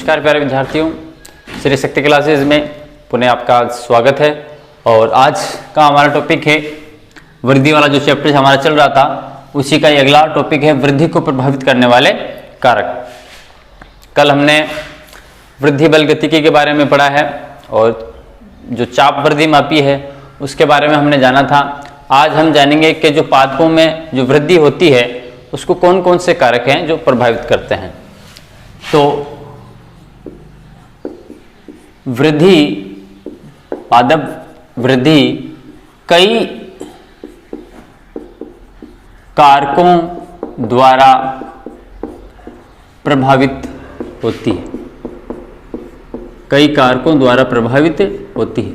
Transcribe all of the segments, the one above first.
नमस्कार प्यारे विद्यार्थियों, श्री शक्ति क्लासेज में पुनः आपका स्वागत है। और आज का हमारा टॉपिक है वृद्धि वाला। जो चैप्टर हमारा चल रहा था उसी का अगला टॉपिक है वृद्धि को प्रभावित करने वाले कारक। कल हमने वृद्धि बल गतिकी के बारे में पढ़ा है और जो चाप वृद्धि मापी है उसके बारे में हमने जाना था। आज हम जानेंगे कि जो पादपों में जो वृद्धि होती है उसको कौन कौन से कारक हैं जो प्रभावित करते हैं। तो वृद्धि, पादप वृद्धि कई कारकों द्वारा प्रभावित होती है, कई कारकों द्वारा प्रभावित होती है।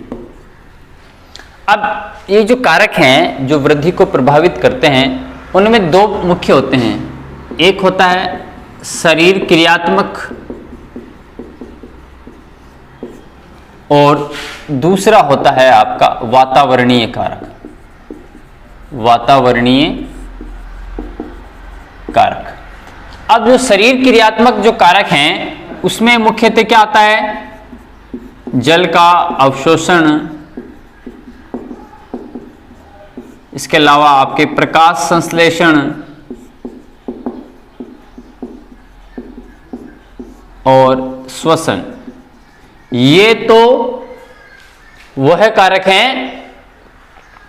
अब ये जो कारक हैं जो वृद्धि को प्रभावित करते हैं उनमें दो मुख्य होते हैं। एक होता है शरीर क्रियात्मक और दूसरा होता है आपका वातावरणीय कारक। वातावरणीय कारक। अब जो शरीर क्रियात्मक जो कारक हैं उसमें मुख्यतः क्या आता है? जल का अवशोषण, इसके अलावा आपके प्रकाश संश्लेषण और श्वसन। ये तो वह कारक हैं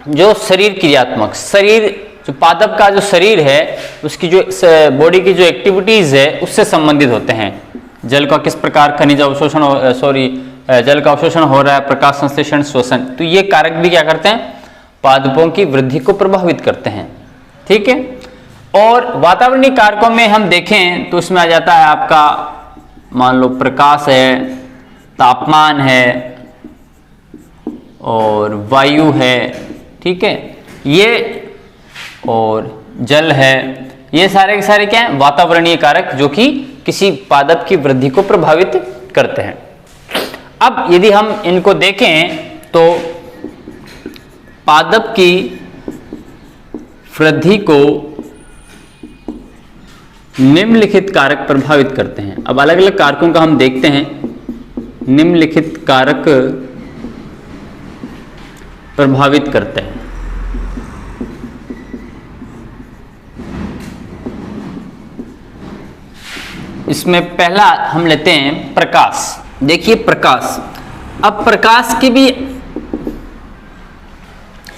जो शरीर क्रियात्मक, शरीर जो पादप का जो शरीर है उसकी जो बॉडी की जो एक्टिविटीज है उससे संबंधित होते हैं। जल का किस प्रकार खनिज अवशोषण जल का अवशोषण हो रहा है, प्रकाश संश्लेषण, श्वसन। तो ये कारक भी क्या करते हैं? पादपों की वृद्धि को प्रभावित करते हैं। ठीक है। और वातावरणीय कारकों में हम देखें तो उसमें आ जाता है आपका, मान लो प्रकाश है, तापमान है और वायु है। ठीक है, ये और जल है। ये सारे के सारे क्या हैं? वातावरणीय कारक जो कि किसी पादप की वृद्धि को प्रभावित करते हैं। अब यदि हम इनको देखें तो पादप की वृद्धि को निम्नलिखित कारक प्रभावित करते हैं। अब अलग अलग कारकों का हम देखते हैं। निम्नलिखित कारक प्रभावित करते हैं। इसमें पहला हम लेते हैं प्रकाश। देखिए प्रकाश, अब प्रकाश की भी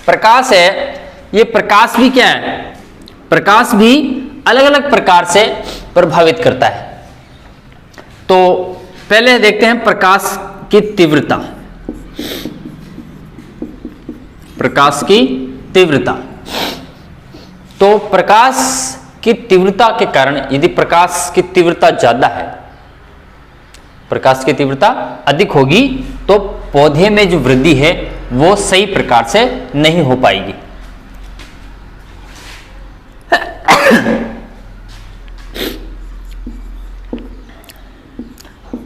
प्रकाश है, ये प्रकाश भी क्या है? प्रकाश भी अलग अलग प्रकार से प्रभावित करता है। तो पहले देखते हैं प्रकाश की तीव्रता। प्रकाश की तीव्रता। तो प्रकाश की तीव्रता के कारण यदि प्रकाश की तीव्रता ज्यादा है, प्रकाश की तीव्रता अधिक होगी तो पौधे में जो वृद्धि है वो सही प्रकार से नहीं हो पाएगी।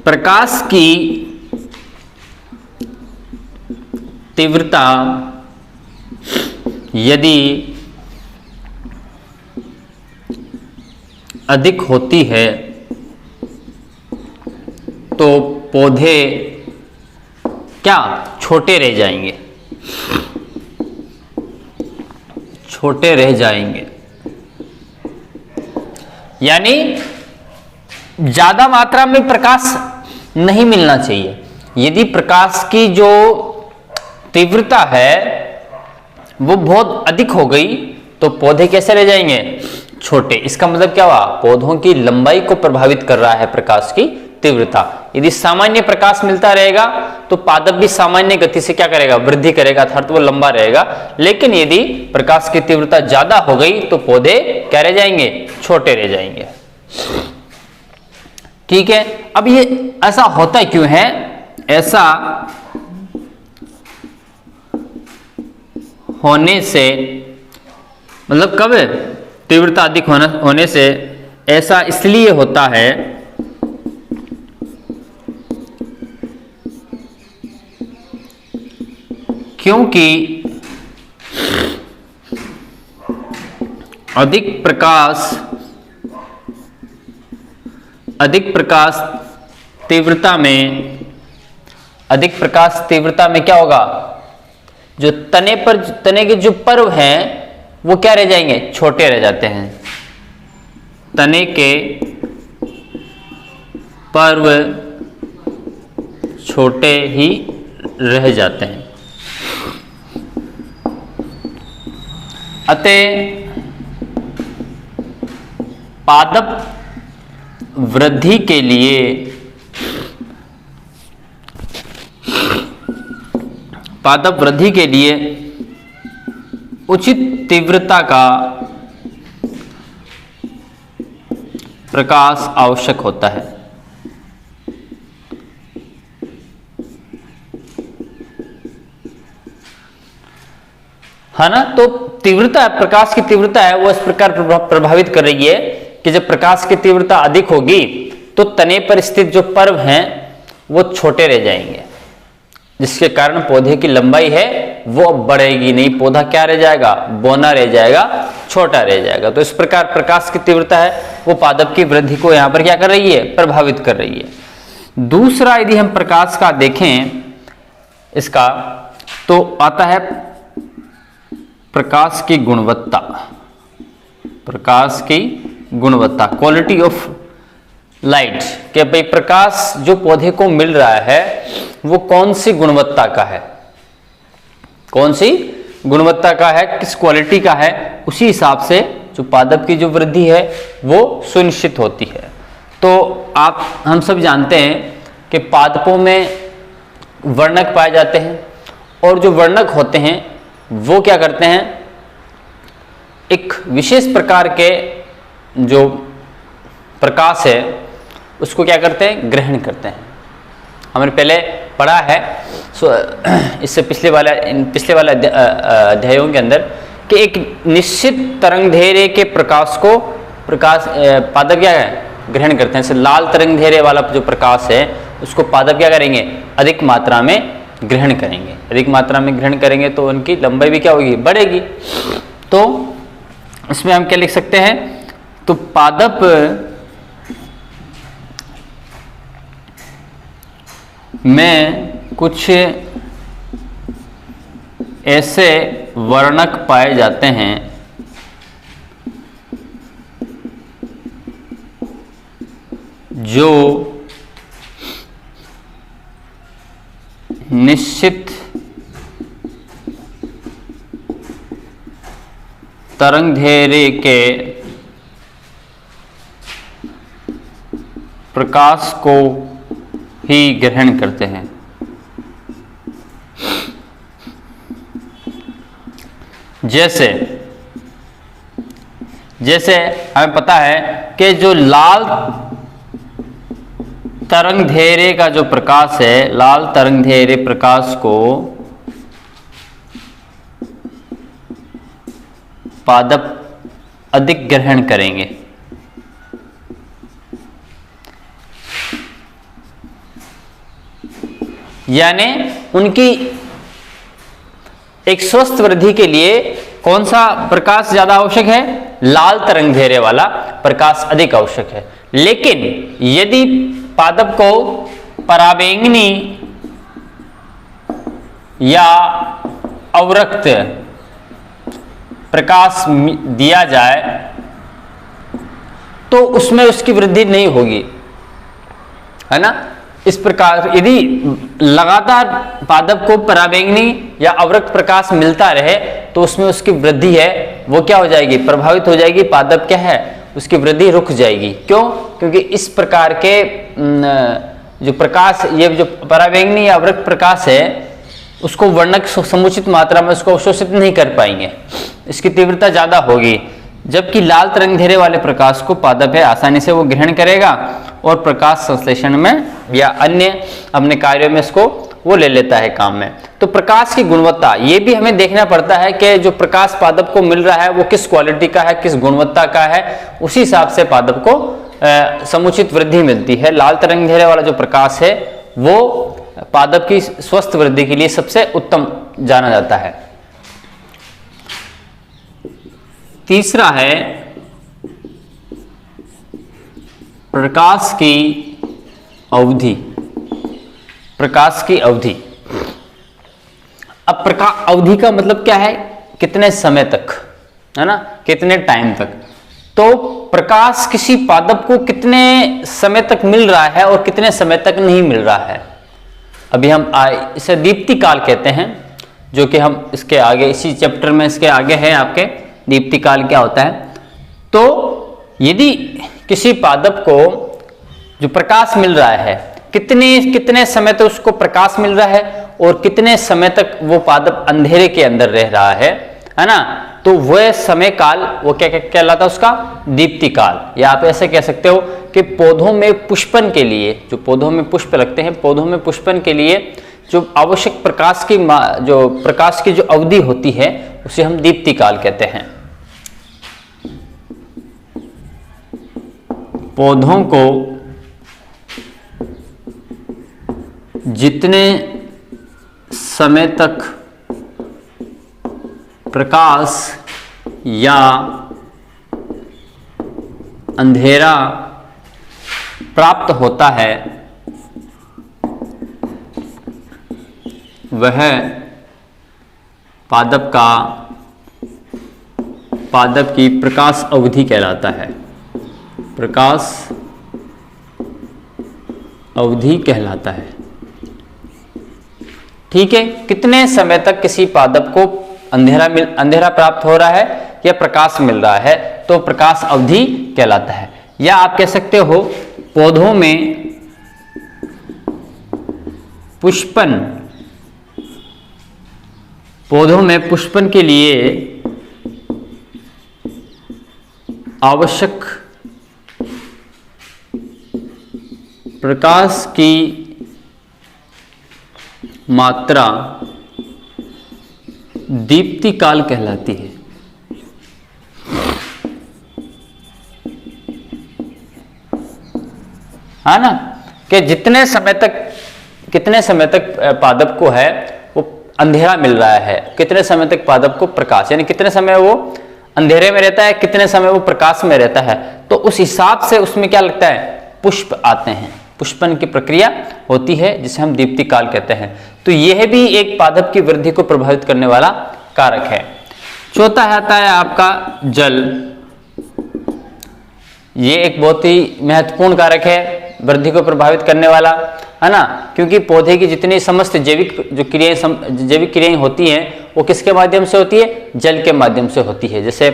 प्रकाश की तीव्रता यदि अधिक होती है तो पौधे क्या छोटे रह जाएंगे, छोटे रह जाएंगे। यानी ज्यादा मात्रा में प्रकाश नहीं मिलना चाहिए। यदि प्रकाश की जो तीव्रता है वो बहुत अधिक हो गई तो पौधे कैसे रह जाएंगे? छोटे। इसका मतलब क्या हुआ? पौधों की लंबाई को प्रभावित कर रहा है प्रकाश की तीव्रता। यदि सामान्य प्रकाश मिलता रहेगा तो पादप भी सामान्य गति से क्या करेगा? वृद्धि करेगा, अर्थात वो लंबा रहेगा। लेकिन यदि प्रकाश की तीव्रता ज्यादा हो गई तो पौधे क्या रह जाएंगे? छोटे रह जाएंगे। ठीक है। अब ये ऐसा होता क्यों है? ऐसा होने से मतलब कब तीव्रता अधिक होने से ऐसा इसलिए होता है क्योंकि अधिक प्रकाश तीव्रता में, अधिक प्रकाश तीव्रता में क्या होगा, जो तने के जो पर्व हैं वो क्या रह जाएंगे, छोटे रह जाते हैं। तने के पर्व छोटे ही रह जाते हैं। अतः पादप वृद्धि के लिए उचित तीव्रता का प्रकाश आवश्यक होता है। है ना। तो तीव्रता, प्रकाश की तीव्रता है वो इस प्रकार प्रभावित कर रही है कि जब प्रकाश की तीव्रता अधिक होगी तो तने पर स्थित जो पर्व हैं वो छोटे रह जाएंगे, जिसके कारण पौधे की लंबाई है वो बढ़ेगी नहीं। पौधा क्या रह जाएगा, बौना रह जाएगा, छोटा रह जाएगा। तो इस प्रकार प्रकाश की तीव्रता है वो पादप की वृद्धि को यहां पर क्या कर रही है, प्रभावित कर रही है। दूसरा यदि हम प्रकाश का देखें इसका, तो आता है प्रकाश की गुणवत्ता। प्रकाश की गुणवत्ता, क्वालिटी ऑफ लाइट, कि भाई प्रकाश जो पौधे को मिल रहा है वो कौन सी गुणवत्ता का है, कौन सी गुणवत्ता का है, किस क्वालिटी का है, उसी हिसाब से जो पादप की जो वृद्धि है वो सुनिश्चित होती है। तो हम सब जानते हैं कि पादपों में वर्णक पाए जाते हैं, और जो वर्णक होते हैं वो क्या करते हैं, एक विशेष प्रकार के जो प्रकाश है उसको क्या करते हैं, ग्रहण करते हैं। हमने पहले पढ़ा है इससे पिछले वाले अध्यायों के अंदर कि एक निश्चित तरंगधैर्य के प्रकाश को पादप क्या है, ग्रहण करते हैं। जैसे लाल तरंगधैर्य वाला जो प्रकाश है उसको पादप क्या करेंगे, अधिक मात्रा में ग्रहण करेंगे। अधिक मात्रा में ग्रहण करेंगे तो उनकी लंबाई भी क्या होगी, बढ़ेगी। तो इसमें हम क्या लिख सकते हैं, तो पादप में कुछ ऐसे वर्णक पाए जाते हैं जो निश्चित तरंगधैर्य के प्रकाश को ही ग्रहण करते हैं। जैसे हमें पता है कि जो लाल तरंगधैर्य का जो प्रकाश है, लाल तरंगधैर्य प्रकाश को पादप अधिक ग्रहण करेंगे। यानी उनकी एक स्वस्थ वृद्धि के लिए कौन सा प्रकाश ज्यादा आवश्यक है, लाल तरंगधैर्य वाला प्रकाश अधिक आवश्यक है। लेकिन यदि पादप को पराबैंगनी या अवरक्त प्रकाश दिया जाए तो उसमें उसकी वृद्धि नहीं होगी, है ना। इस प्रकार यदि लगातार पादप को पराबैंगनी या अवरक्त प्रकाश मिलता रहे तो उसमें उसकी वृद्धि है वो क्या हो जाएगी, प्रभावित हो जाएगी। पादप क्या है, उसकी वृद्धि रुक जाएगी। क्यों? क्योंकि इस प्रकार के जो प्रकाश, ये जो पराबैंगनी या अवरक्त प्रकाश है उसको वर्णक समुचित मात्रा में उसको अवशोषित नहीं कर पाएंगे, इसकी तीव्रता ज्यादा होगी। जबकि लाल तरंगधैर्य वाले प्रकाश को पादप है आसानी से वो ग्रहण करेगा और प्रकाश संश्लेषण में या अन्य अपने कार्यों में इसको वो ले लेता है काम में। तो प्रकाश की गुणवत्ता ये भी हमें देखना पड़ता है कि जो प्रकाश पादप को मिल रहा है वो किस क्वालिटी का है, किस गुणवत्ता का है, उसी हिसाब से पादप को समुचित वृद्धि मिलती है। लाल तरंगधैर्य वाला जो प्रकाश है वो पादप की स्वस्थ वृद्धि के लिए सबसे उत्तम जाना जाता है। तीसरा है प्रकाश की अवधि, प्रकाश की अवधि। अब प्रकाश अवधि का मतलब क्या है, कितने समय तक, है ना, कितने टाइम तक। तो प्रकाश किसी पादप को कितने समय तक मिल रहा है और कितने समय तक नहीं मिल रहा है, अभी हम इसे दीप्ति काल कहते हैं, जो कि हम इसके आगे इसी चैप्टर में इसके आगे है आपके दीप्ति काल क्या होता है। तो यदि किसी पादप को जो प्रकाश मिल रहा है, कितने समय तक उसको प्रकाश मिल रहा है और कितने समय तक वो पादप अंधेरे के अंदर रह रहा है ना, तो वह समय काल वो क्या कहलाता है, उसका दीप्ति काल। या आप ऐसे कह सकते हो कि पौधों में पुष्पन के लिए, जो पौधों में पुष्प लगते हैं, पौधों में पुष्पन के लिए जो आवश्यक प्रकाश की जो अवधि होती है उसे हम दीप्ति काल कहते हैं। पौधों को जितने समय तक प्रकाश या अंधेरा प्राप्त होता है, वह पादप की प्रकाश अवधि कहलाता है, प्रकाश अवधि कहलाता है। ठीक है, कितने समय तक किसी पादप को अंधेरा प्राप्त हो रहा है या प्रकाश मिल रहा है, तो प्रकाश अवधि कहलाता है। या आप कह सकते हो पौधों में पुष्पन के लिए आवश्यक प्रकाश की मात्रा दीप्ति काल कहलाती है। है ना, कि कितने समय तक पादप को है वो अंधेरा मिल रहा है, कितने समय तक पादप को प्रकाश, यानी कितने समय वो अंधेरे में रहता है, कितने समय वो प्रकाश में रहता है। तो उस हिसाब से उसमें क्या लगता है, पुष्प आते हैं, पुष्पन की प्रक्रिया होती है जिसे हम दीप्ति काल कहते हैं। तो यह भी एक पादप की वृद्धि को प्रभावित करने वाला कारक है। चौथा आता है आपका जल। ये एक बहुत ही महत्वपूर्ण कारक है वृद्धि को प्रभावित करने वाला, है ना, क्योंकि पौधे की जितनी समस्त जैविक क्रियाएं होती हैं वो किसके माध्यम से होती है, जल के माध्यम से होती है। जैसे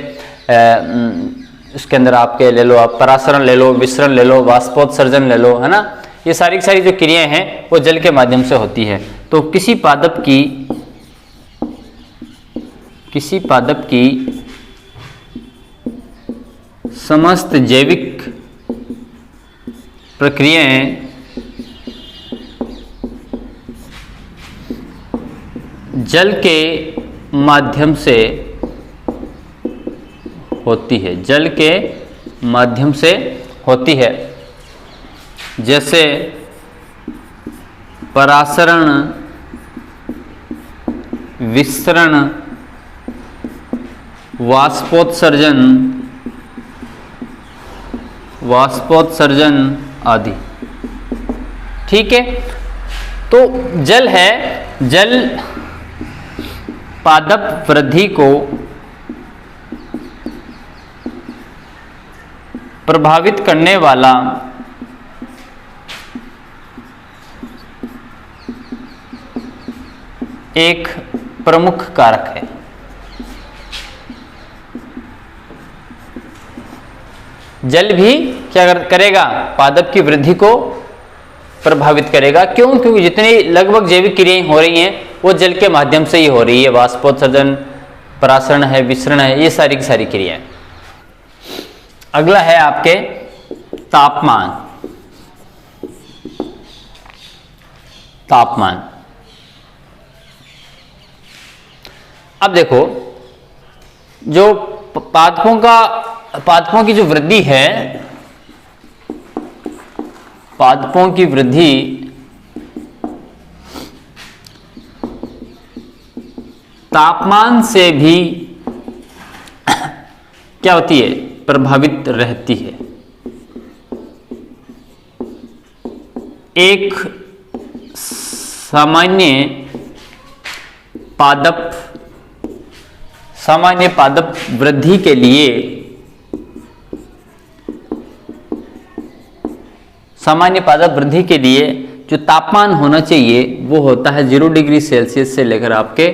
इसके अंदर आपके ले लो, आप परासरण ले लो, विसरण ले लो, वाष्पोत्सर्जन ले लो, है ना, ये सारी जो क्रियाएं हैं वो जल के माध्यम से होती है। तो किसी पादप की समस्त जैविक प्रक्रियाएं जल के माध्यम से होती है, जल के माध्यम से होती है। जैसे परासरण, विसरण, वाष्पोत्सर्जन आदि। ठीक है, तो जल है, जल पादप वृद्धि को प्रभावित करने वाला एक प्रमुख कारक है। जल भी क्या करेगा, पादप की वृद्धि को प्रभावित करेगा। क्यों? क्योंकि जितनी लगभग जैविक क्रियाएं हो रही हैं वो जल के माध्यम से ही हो रही है। वाष्पोत्सर्जन, परासरण है, विसरण है, ये सारी की सारी क्रियाएं। अगला है आपके तापमान। अब देखो, जो पादपों की जो वृद्धि है, पादपों की वृद्धि तापमान से भी क्या होती है, प्रभावित रहती है। एक सामान्य पादप वृद्धि के लिए जो तापमान होना चाहिए वो होता है 0 डिग्री सेल्सियस से लेकर आपके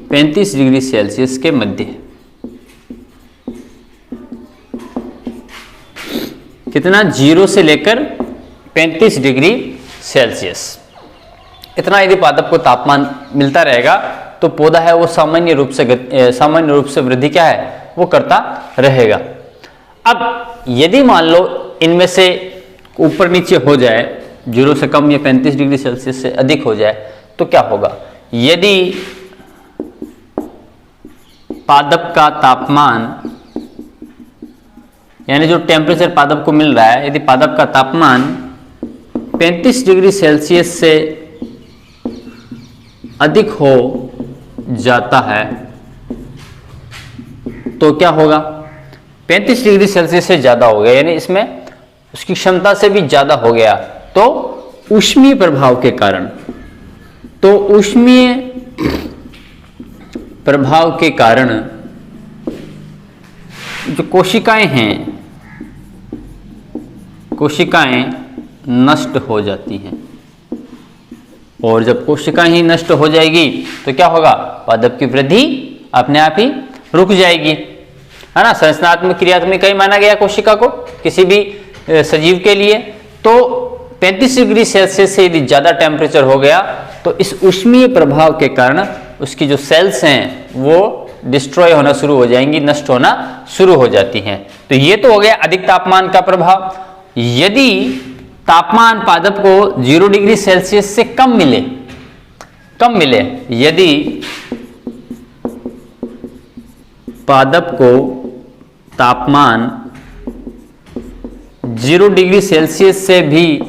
35 डिग्री सेल्सियस के मध्य। कितना? 0 से लेकर 35 डिग्री सेल्सियस। इतना यदि पादप को तापमान मिलता रहेगा तो पौधा है वो सामान्य रूप से वृद्धि क्या है वो करता रहेगा। अब यदि मान लो इनमें से ऊपर नीचे हो जाए, 0 से कम या 35 डिग्री सेल्सियस से अधिक हो जाए तो क्या होगा? यदि पादप का तापमान यानी जो टेम्परेचर पादप को मिल रहा है, यदि पादप का तापमान 35 डिग्री सेल्सियस से अधिक हो जाता है तो क्या होगा? 35 डिग्री सेल्सियस से ज्यादा हो गया, यानी इसमें उसकी क्षमता से भी ज्यादा हो गया, तो ऊष्मीय प्रभाव के कारण जो कोशिकाएं नष्ट हो जाती हैं। और जब कोशिकाएं ही नष्ट हो जाएगी तो क्या होगा? पादप की वृद्धि अपने आप ही रुक जाएगी, है ना। संरचनात्मक क्रियात्मक कहीं माना गया कोशिका को किसी भी सजीव के लिए। तो 35 डिग्री सेल्सियस से यदि ज्यादा टेम्परेचर हो गया तो इस ऊष्मीय प्रभाव के कारण उसकी जो सेल्स हैं वो डिस्ट्रॉय होना शुरू हो जाएंगी, नष्ट होना शुरू हो जाती हैं। तो ये तो हो गया अधिक तापमान का प्रभाव। यदि तापमान पादप को 0 डिग्री सेल्सियस से कम मिले, यदि पादप को तापमान 0 डिग्री सेल्सियस से भी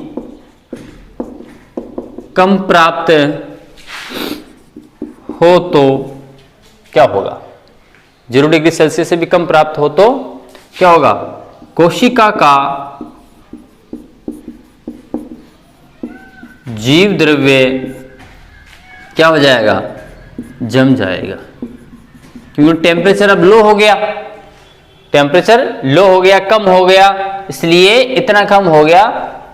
कम प्राप्त हो तो क्या होगा? 0 डिग्री सेल्सियस से भी कम प्राप्त हो तो क्या होगा? कोशिका का जीव द्रव्य क्या हो जाएगा? जम जाएगा, क्योंकि टेम्परेचर अब लो हो गया, कम हो गया, इसलिए इतना कम हो गया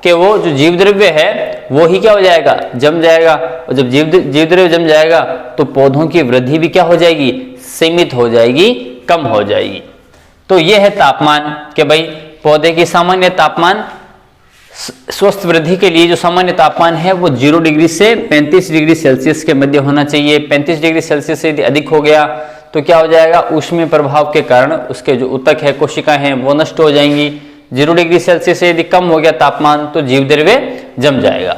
कि वो जो जीव द्रव्य है वो ही क्या हो जाएगा? जम जाएगा। और जब जीव द्रव्य जम जाएगा तो पौधों की वृद्धि भी क्या हो जाएगी? सीमित हो जाएगी, कम हो जाएगी। तो ये है तापमान कि भाई पौधे की सामान्य तापमान, स्वस्थ वृद्धि के लिए जो सामान्य तापमान है वो 0 डिग्री से 35 डिग्री सेल्सियस के मध्य होना चाहिए। 35 डिग्री सेल्सियस से यदि अधिक हो गया तो क्या हो जाएगा? ऊष्मीय प्रभाव के कारण उसके जो ऊतक है, कोशिकाएं हैं, वो नष्ट हो जाएंगी। 0 डिग्री सेल्सियस से यदि कम हो गया तापमान तो जीव द्रव्य जम जाएगा।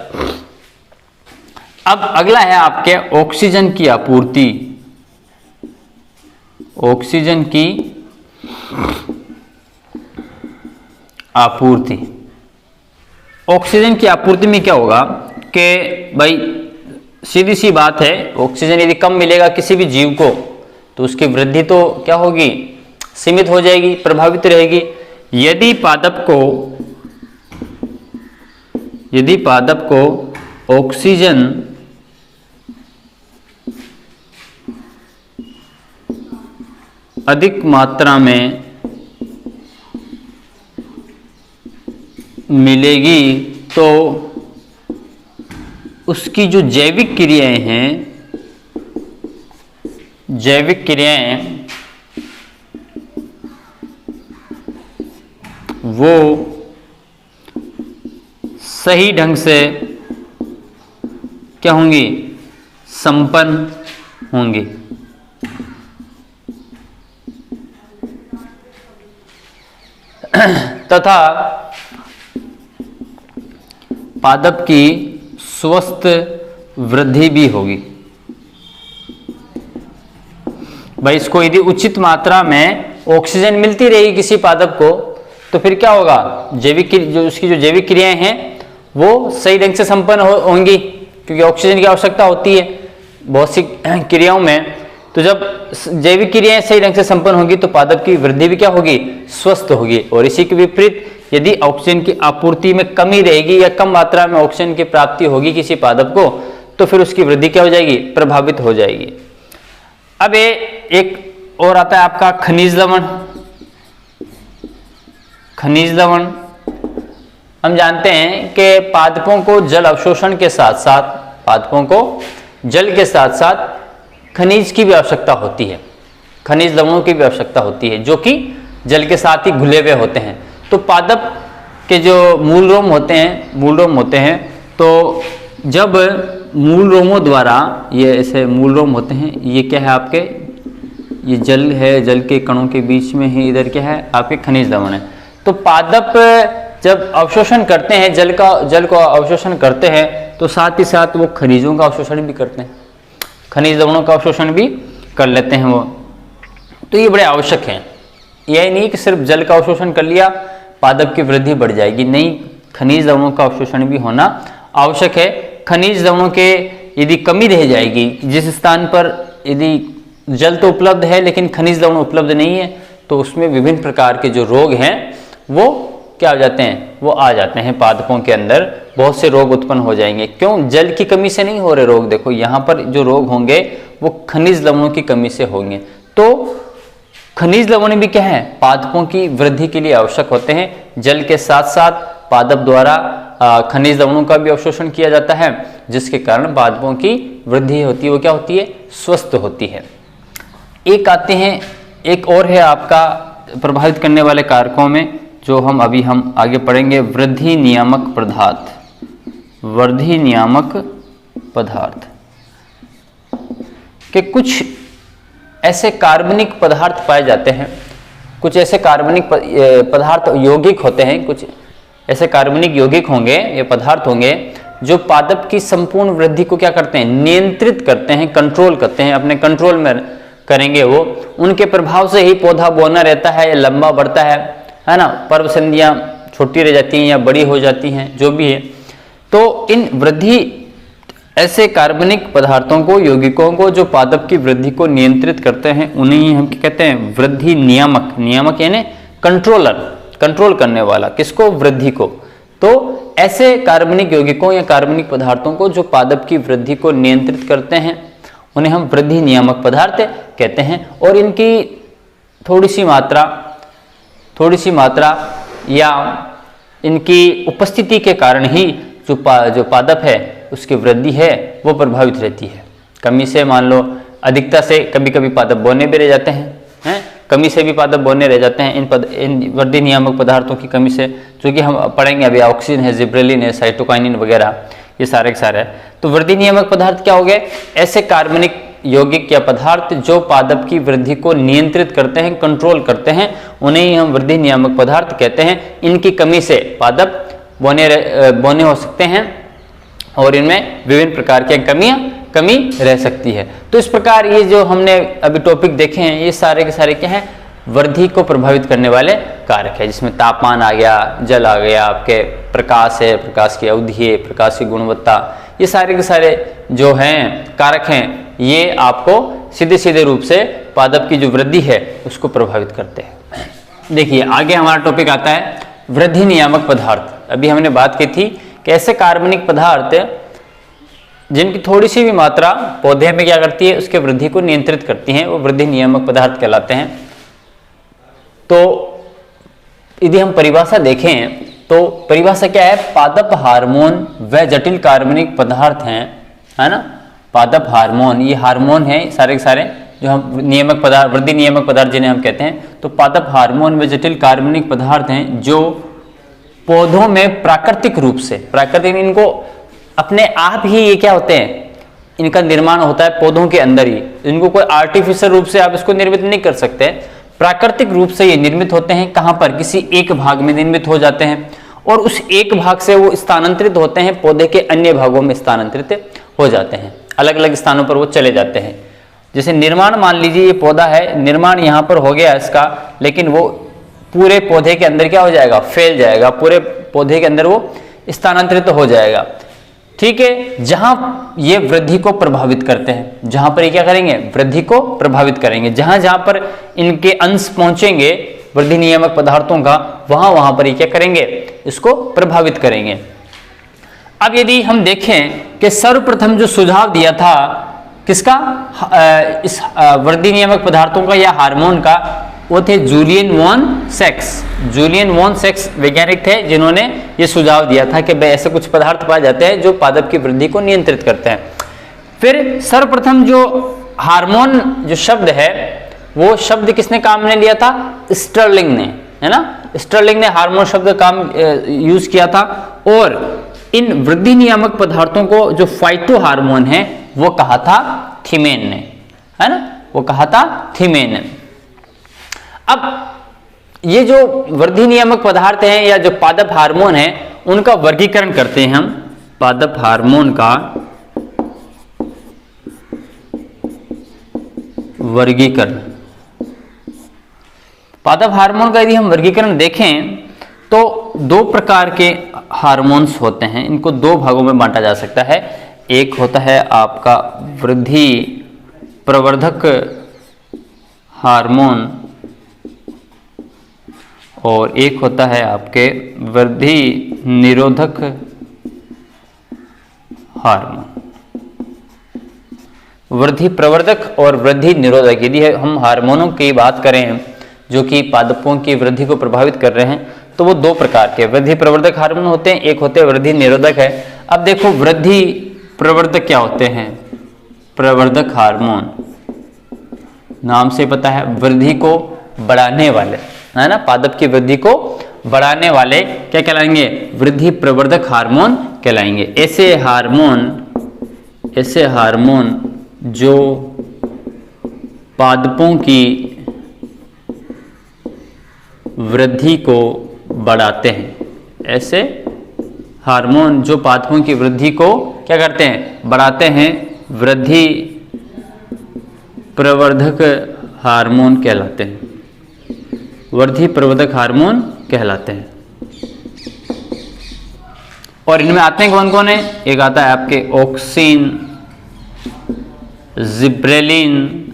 अब अगला है आपके ऑक्सीजन की आपूर्ति। ऑक्सीजन की आपूर्ति में क्या होगा कि भाई सीधी सी बात है, ऑक्सीजन यदि कम मिलेगा किसी भी जीव को तो उसकी वृद्धि तो क्या होगी? सीमित हो जाएगी, प्रभावित रहेगी। यदि पादप को ऑक्सीजन अधिक मात्रा में मिलेगी तो उसकी जो जैविक क्रियाएं वो सही ढंग से क्या होंगी? संपन्न होंगी। तथा पादप की स्वस्थ वृद्धि भी होगी। भाई इसको यदि उचित मात्रा में ऑक्सीजन मिलती रहेगी किसी पादप को तो फिर क्या होगा? उसकी जो जैविक क्रियाएं हैं वो सही ढंग से संपन्न होंगी, क्योंकि ऑक्सीजन की आवश्यकता होती है बहुत सी क्रियाओं में। तो जब जैविक क्रियाएं सही ढंग से संपन्न होगी तो पादप की वृद्धि भी क्या होगी? स्वस्थ होगी। और इसी के विपरीत यदि ऑक्सीजन की आपूर्ति में कमी रहेगी या कम मात्रा में ऑक्सीजन की प्राप्ति होगी किसी पादप को, तो फिर उसकी वृद्धि क्या हो जाएगी, प्रभावित हो जाएगी। अब एक और आता है आपका खनिज लवण। खनिज लवण हम जानते हैं कि पादपों को जल अवशोषण के साथ साथ, पादपों को जल के साथ साथ खनिज की भी आवश्यकता होती है, खनिज लवणों की भी आवश्यकता होती है, जो कि जल के साथ ही घुले हुए होते हैं। तो पादप के जो मूल रोम होते हैं, तो जब मूल रोमों द्वारा, ये ऐसे मूल रोम होते हैं, ये क्या है आपके, ये जल है, जल के कणों के बीच में ही इधर क्या है आपके खनिज लवण है। तो पादप जब अवशोषण करते हैं, जल को अवशोषण करते हैं, तो साथ ही साथ वो खनिजों का अवशोषण भी करते हैं, खनिज लवणों का अवशोषण भी कर लेते हैं वो। तो ये बड़े आवश्यक हैं। यह नहीं कि सिर्फ जल का अवशोषण कर लिया पादप की वृद्धि बढ़ जाएगी, नहीं, खनिज लवणों का अवशोषण भी होना आवश्यक है। खनिज लवणों के यदि कमी रह जाएगी, जिस स्थान पर यदि जल तो उपलब्ध है लेकिन खनिज लवण उपलब्ध नहीं है, तो उसमें विभिन्न प्रकार के जो रोग हैं वो क्या हो जाते हैं, वो आ जाते हैं। पादपों के अंदर बहुत से रोग उत्पन्न हो जाएंगे। क्यों? जल की कमी से नहीं हो रहे रोग। देखो यहाँ पर जो रोग होंगे वो खनिज लवणों की कमी से होंगे। तो खनिज लवण भी क्या है, पादपों की वृद्धि के लिए आवश्यक होते हैं। जल के साथ साथ पादप द्वारा खनिज लवणों का भी अवशोषण किया जाता है, जिसके कारण पादपों की वृद्धि होती है, वो क्या होती है, स्वस्थ होती है। एक आते हैं, एक और है आपका प्रभावित करने वाले कारकों में, जो हम आगे पढ़ेंगे, वृद्धि नियामक पदार्थ। वृद्धि नियामक पदार्थ के कुछ ऐसे कार्बनिक पदार्थ पाए जाते हैं, कुछ ऐसे कार्बनिक पदार्थ यौगिक होते हैं, कुछ ऐसे कार्बनिक यौगिक होंगे, ये पदार्थ होंगे जो पादप की संपूर्ण वृद्धि को क्या करते हैं, नियंत्रित करते हैं, कंट्रोल करते हैं, अपने कंट्रोल में करेंगे वो। उनके प्रभाव से ही पौधा बौना रहता है या लंबा बढ़ता है ना, पर्व संधियां छोटी रह जाती हैं या बड़ी हो जाती हैं, जो भी है। तो इन वृद्धि ऐसे कार्बनिक पदार्थों को, यौगिकों को, जो पादप की वृद्धि को नियंत्रित करते हैं, उन्हें हम क्या कहते हैं, वृद्धि नियामक। नियामक यानी कंट्रोलर, कंट्रोल करने वाला, किसको, वृद्धि को। तो ऐसे कार्बनिक यौगिकों या कार्बनिक पदार्थों को जो पादप की वृद्धि को नियंत्रित करते हैं, उन्हें हम वृद्धि नियामक पदार्थ कहते हैं। और इनकी थोड़ी सी मात्रा या इनकी उपस्थिति के कारण ही जो पादप है उसकी वृद्धि है वो प्रभावित रहती है। कमी से, मान लो अधिकता से कभी कभी पादप बौने भी रह जाते हैं, कमी से भी पादप बौने रह जाते हैं इन वृद्धि नियामक पदार्थों की कमी से, जो कि हम पढ़ेंगे अभी। ऑक्सीजन है, जिब्रेलिन है, साइटोकाइनिन वगैरह, ये सारे के सारे। तो वृद्धि नियामक पदार्थ क्या हो गए, ऐसे कार्बनिक यौगिक या पदार्थ जो पादप की वृद्धि को नियंत्रित करते हैं, कंट्रोल करते हैं, उन्हें ही हम वृद्धि नियामक पदार्थ कहते हैं। इनकी कमी से पादप बौने हो सकते हैं और इनमें विभिन्न प्रकार की कमी रह सकती है। तो इस प्रकार ये जो हमने अभी टॉपिक देखे हैं, ये सारे के सारे क्या हैं, वृद्धि को प्रभावित करने वाले कारक है, जिसमें तापमान आ गया, जल आ गया, आपके प्रकाश है, प्रकाश की अवधि है, प्रकाश की गुणवत्ता, ये सारे के सारे जो हैं कारक हैं, ये आपको सीधे सीधे रूप से पादप की जो वृद्धि है उसको प्रभावित करते हैं। देखिए आगे हमारा टॉपिक आता है वृद्धि नियामक पदार्थ। अभी हमने बात की थी कि ऐसे कार्बनिक पदार्थ जिनकी थोड़ी सी भी मात्रा पौधे में क्या करती है, उसके वृद्धि को नियंत्रित करती हैं, वो वृद्धि नियामक पदार्थ कहलाते हैं। तो यदि हम परिभाषा देखें तो परिभाषा क्या है, पादप हार्मोन व जटिल कार्बनिक पदार्थ हैं, है ना। पादप हार्मोन, ये हार्मोन है सारे के सारे जो हम नियामक पदार्थ, वृद्धि नियामक पदार्थ जिन्हें हम कहते हैं। तो पादप हार्मोन व जटिल कार्बनिक पदार्थ हैं जो पौधों में प्राकृतिक रूप से, प्राकृतिक इनको अपने आप ही ये क्या होते हैं, इनका निर्माण होता है पौधों के अंदर ही। इनको कोई आर्टिफिशियल रूप से आप इसको निर्मित नहीं कर सकते, प्राकृतिक रूप से ये निर्मित होते हैं। कहाँ पर, किसी एक भाग में निर्मित हो जाते हैं और उस एक भाग से वो स्थानांतरित होते हैं, पौधे के अन्य भागों में स्थानांतरित हो जाते हैं, अलग अलग स्थानों पर वो चले जाते हैं। जैसे निर्माण, मान लीजिए ये पौधा है, निर्माण यहाँ पर हो गया इसका, लेकिन वो पूरे पौधे के अंदर क्या हो जाएगा, फैल जाएगा, पूरे पौधे के अंदर वो स्थानांतरित हो जाएगा। ठीक है, जहां ये वृद्धि को प्रभावित करते हैं, जहां पर ये क्या करेंगे, वृद्धि को प्रभावित करेंगे, जहां जहां पर इनके अंश पहुंचेंगे वृद्धि नियामक पदार्थों का, वहां पर ये क्या करेंगे, इसको प्रभावित करेंगे। अब यदि हम देखें कि सर्वप्रथम जो सुझाव दिया था किसका, इस वृद्धि नियामक पदार्थों का या हार्मोन का, वो थे जूलियन वॉन सेक्स। जूलियन वॉन सेक्स वैज्ञानिक थे जिन्होंने ये सुझाव दिया था कि भाई ऐसे कुछ पदार्थ पाए जाते हैं जो पादप की वृद्धि को नियंत्रित करते हैं। फिर सर्वप्रथम जो हार्मोन जो शब्द है, वो शब्द किसने काम में लिया था, स्टर्लिंग ने, है ना। स्टर्लिंग ने हार्मोन शब्द काम यूज किया था, और इन वृद्धि नियामक पदार्थों को जो फाइटो हार्मोन है वो कहा था थीमेन ने, है ना, वो कहा था थीमेन ने। अब ये जो वृद्धि नियामक पदार्थ हैं या जो पादप हार्मोन है, उनका वर्गीकरण करते हैं हम। पादप हार्मोन का वर्गीकरण, पादप हार्मोन का यदि हम वर्गीकरण देखें तो दो प्रकार के हार्मोन्स होते हैं, इनको दो भागों में बांटा जा सकता है। एक होता है आपका वृद्धि प्रवर्धक हार्मोन, और एक होता है आपके वृद्धि निरोधक हार्मोन। वृद्धि प्रवर्धक और वृद्धि निरोधक, यदि हम हार्मोनों की बात करें जो कि पादपों की वृद्धि को प्रभावित कर रहे हैं, तो वो दो प्रकार के वृद्धि प्रवर्धक हार्मोन होते हैं, एक होते हैं वृद्धि निरोधक है। अब देखो वृद्धि प्रवर्धक क्या होते हैं, प्रवर्धक हार्मोन नाम से पता है, वृद्धि को बढ़ाने वाले, है ना, पादप की वृद्धि को बढ़ाने वाले क्या कहलाएंगे, वृद्धि प्रवर्धक हार्मोन कहलाएंगे। ऐसे हार्मोन जो पादपों की वृद्धि को बढ़ाते हैं, ऐसे हार्मोन जो पादपों की वृद्धि को क्या करते हैं, बढ़ाते हैं, वृद्धि प्रवर्धक हार्मोन कहलाते हैं, वृद्धि प्रवर्धक हार्मोन कहलाते हैं। और इनमें आते हैं कौन कौन है, एक आता है आपके ऑक्सिन, जिब्रेलिन,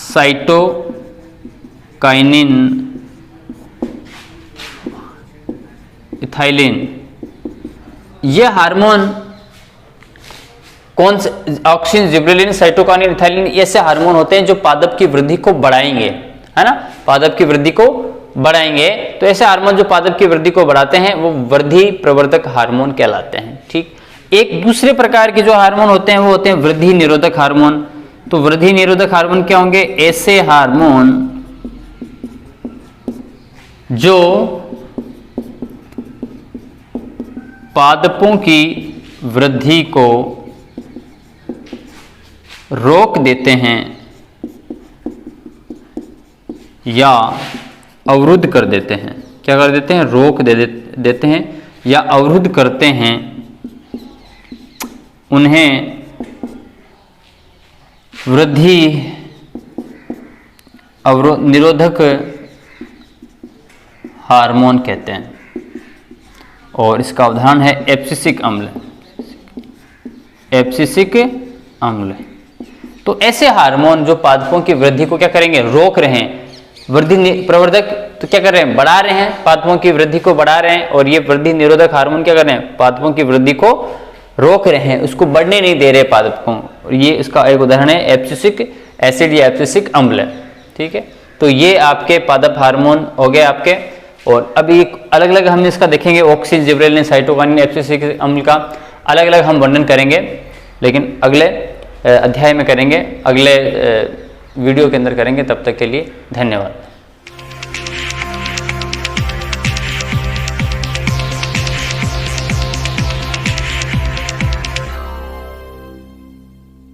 साइटोकाइनिन, इथाइलिन। ये हार्मोन कौन से, ऑक्सिन, जिब्रेलिन, साइटोकाइनिन, इथाइलिन, ऐसे हार्मोन होते हैं जो पादप की वृद्धि को बढ़ाएंगे, है ना, पादप की वृद्धि को बढ़ाएंगे। तो ऐसे हार्मोन जो पादप की वृद्धि को बढ़ाते हैं वो वृद्धि प्रवर्धक हार्मोन कहलाते हैं। ठीक, एक दूसरे प्रकार के जो हार्मोन होते हैं वो होते हैं वृद्धि निरोधक हार्मोन। तो वृद्धि निरोधक हार्मोन क्या होंगे, ऐसे हार्मोन जो पादपों की वृद्धि को रोक देते हैं या अवरुद्ध कर देते हैं। क्या कर देते हैं, रोक देते हैं या अवरुद्ध करते हैं, उन्हें वृद्धि निरोधक हार्मोन कहते हैं। और इसका उदाहरण है एब्सिसिक अम्ल, एब्सिसिक अम्ल। तो ऐसे हार्मोन जो पादपों की वृद्धि को क्या करेंगे, रोक रहे हैं, वृद्धि प्रवर्धक तो क्या कर रहे हैं, बढ़ा रहे हैं, पादपों की वृद्धि को बढ़ा रहे हैं, और ये वृद्धि निरोधक हार्मोन क्या कर रहे हैं, पादपों की वृद्धि को रोक रहे हैं, उसको बढ़ने नहीं दे रहे पादप को। और ये इसका एक उदाहरण है एब्सिसिक एसिड या एब्सिसिक अम्ल। ठीक है, तो ये आपके पादप हार्मोन हो गए आपके। और अभी अलग अलग हम इसका देखेंगे, ऑक्सिन, जिब्रेलिन, साइटोकाइनिन, एब्सिसिक अम्ल का अलग अलग हम वर्णन करेंगे, लेकिन अगले अध्याय में करेंगे, अगले वीडियो के अंदर करेंगे। तब तक के लिए धन्यवाद।